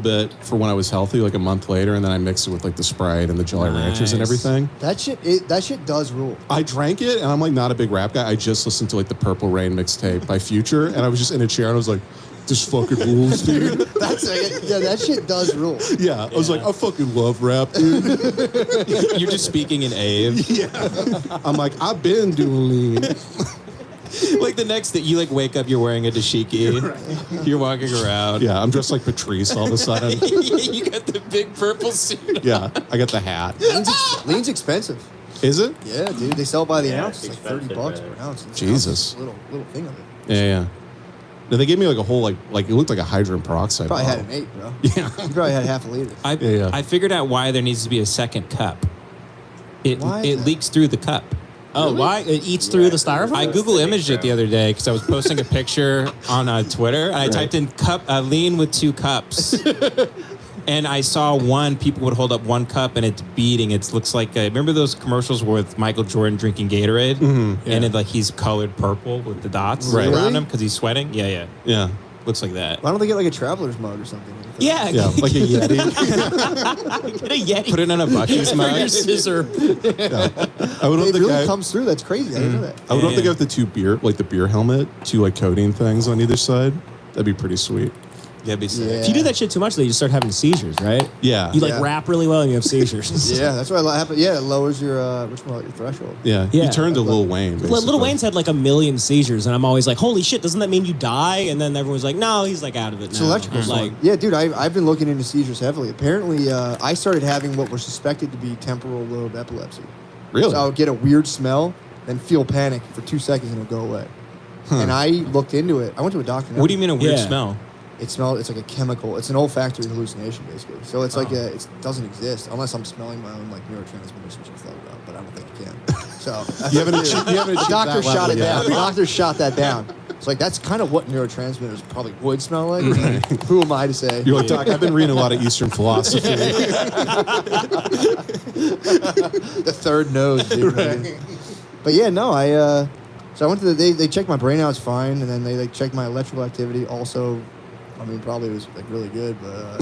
bit for when I was healthy, like a month later, and then I mixed it with like the Sprite and the Jolly Ranchers and everything. That shit does rule. I drank it, and I'm like not a big rap guy. I just listened to like the Purple Rain mixtape by Future, and I was just in a chair, and I was like, this fucking rules, dude. That shit does rule. Yeah, I was like, I fucking love rap, dude. You're just speaking in Ave. Yeah. I'm like, I've been doing lean. Like the next that you like wake up, you're wearing a dashiki. Right. You're walking around. Yeah, I'm dressed like Patrice all of a sudden. You got the big purple suit. Yeah, I got the hat. Lean's expensive. Is it? Yeah, dude. They sell by the ounce. It's like $30 per ounce. Jesus. Little thing of it. Yeah. No, they gave me like a whole like it looked like a hydrogen peroxide. Probably bottle. had an 8, bro. Yeah. You probably had half a liter. I figured out why there needs to be a second cup. It leaks through the cup. Oh, really? Why? It eats through the styrofoam? I Google imaged it the other day because I was posting a picture on Twitter, and I typed in lean with 2 cups. And I saw people would hold up 1 cup, and it's beating. It looks like, remember those commercials with Michael Jordan drinking Gatorade? Mm-hmm. Yeah. And he's colored purple with the dots around him because he's sweating? Yeah. Looks like that. Why don't they get like a traveler's mug or something? Yeah. Like a Yeti. Get a Yeti. Put it in a Buc-ee's mug. Your scissor. I would hope it really comes through. That's crazy. I didn't know that. I would hope they got the 2 beer helmet, 2 like coating things on either side. That'd be pretty sweet. That'd be sick. If you do that shit too much, then you start having seizures, right? Yeah. You rap really well and you have seizures. Yeah, that's what happens. Yeah, it lowers your your threshold. Yeah. You turn to Lil Wayne. Basically. Lil Wayne's had like 1 million seizures, and I'm always like, holy shit, doesn't that mean you die? And then everyone's like, no, he's like out of it now. It's electrical storm. Yeah, dude, I've been looking into seizures heavily. Apparently, I started having what were suspected to be temporal lobe epilepsy. Really? So I would get a weird smell, then feel panic for 2 seconds, and it'll go away. And I looked into it. I went to a doctor. What do you mean a weird smell? It's like a chemical. It's an olfactory hallucination, basically. So it's like it doesn't exist unless I'm smelling my own like neurotransmitters, which I thought about, but I don't think I can. So the doctor shot it down. The doctor shot that down. It's like that's kind of what neurotransmitters probably would smell like. Who am I to say? You're like, Doc, I've been reading a lot of Eastern philosophy. The third nose, dude. Right. But yeah, no, so I went to they checked my brain out, it's fine, and then they checked my electrical activity also. I mean, probably it was like really good, but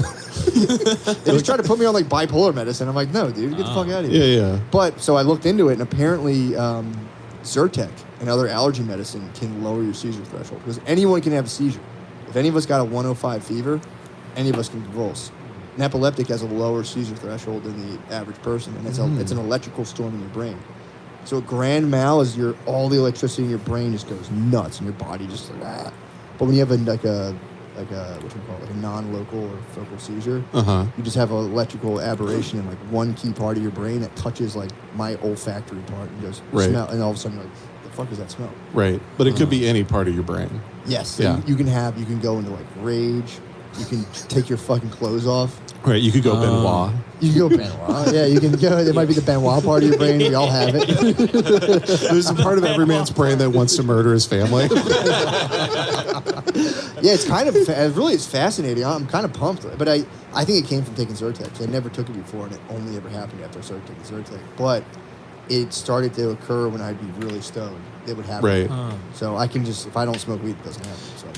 they just tried to put me on like bipolar medicine. I'm like, no, dude, get the fuck out of here. Yeah. But so I looked into it, and apparently Zyrtec and other allergy medicine can lower your seizure threshold because anyone can have a seizure. If any of us got a 105 fever, any of us can convulse. An epileptic has a lower seizure threshold than the average person, and it's an electrical storm in your brain. So a grand mal is all the electricity in your brain just goes nuts, and your body just like ah. But when you have a non-local or focal seizure, you just have an electrical aberration in like one key part of your brain that touches like my olfactory part and goes smell, and all of a sudden you're like, the fuck is that smell? Right, but it could be any part of your brain. Yes. Yeah. You can go into like rage. You can take your fucking clothes off. Right, you could go Benoit. You can go Benoit. Yeah, you can go. It might be the Benoit part of your brain. We all have it. There's a part of every man's brain that wants to murder his family. Yeah, it's kind of it's fascinating. I'm kind of pumped, but I think it came from taking Zyrtec. I never took it before, and it only ever happened after I started taking Zyrtec. But it started to occur when I'd be really stoned. It would happen. Right. So I can just, if I don't smoke weed, it doesn't happen. So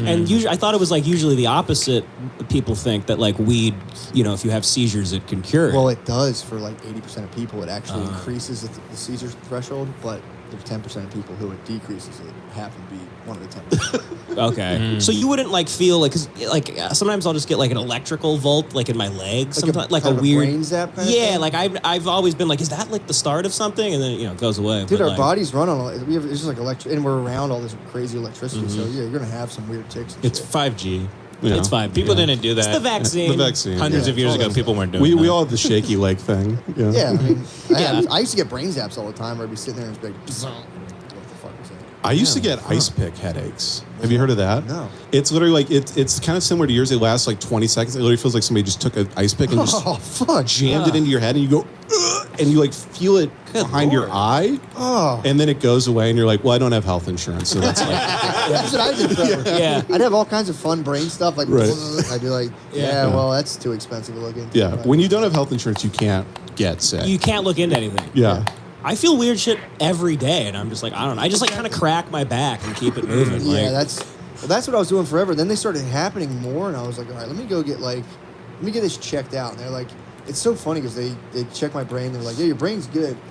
and usually, I thought it was like usually the opposite. People think that like weed, if you have seizures, it can cure it. Well, it does for like 80% of people. It actually increases the seizure threshold, but there's 10% of people who it decreases it. Happen to be one of the 10%. Okay. So you wouldn't like feel like, cause like sometimes I'll just get like an electrical volt like in my legs, sometimes like a weird brain zap kind of yeah, thing? like I've always been like, is that like the start of something? And then it goes away. Dude, but our bodies run on it's just like and we're around all this crazy electricity. So yeah, you're gonna have some weird tics. And It's shit. 5G. It's fine. People didn't do that. It's the vaccine. The vaccine. Hundreds of years ago, people weren't doing that. We all have the shaky leg thing. Yeah. Yeah, I mean, I used to get brain zaps all the time where I'd be sitting there and just be like, what the fuck is that? I used to get ice pick headaches. Have you heard of that? No. It's literally like, it's kind of similar to yours. It lasts like 20 seconds. It literally feels like somebody just took an ice pick and just jammed it into your head and you go, ugh, and you like feel it behind your eye. Oh. And then it goes away and you're like, well, I don't have health insurance. So that's like, That's what I did forever. Yeah. I'd have all kinds of fun brain stuff. Like, Right. I'd be like, yeah, well, that's too expensive to look into. yeah. When you don't have health insurance, you can't get sick. You can't look into anything. Yeah. I feel weird shit every day, and I'm just like, I don't know. I just like kind of crack my back and keep it moving. Yeah, like, that's what I was doing forever. Then they started happening more, and I was like, all right, let me go get like let me get this checked out. And they're like, it's so funny because they check my brain. They're like, yeah, your brain's good.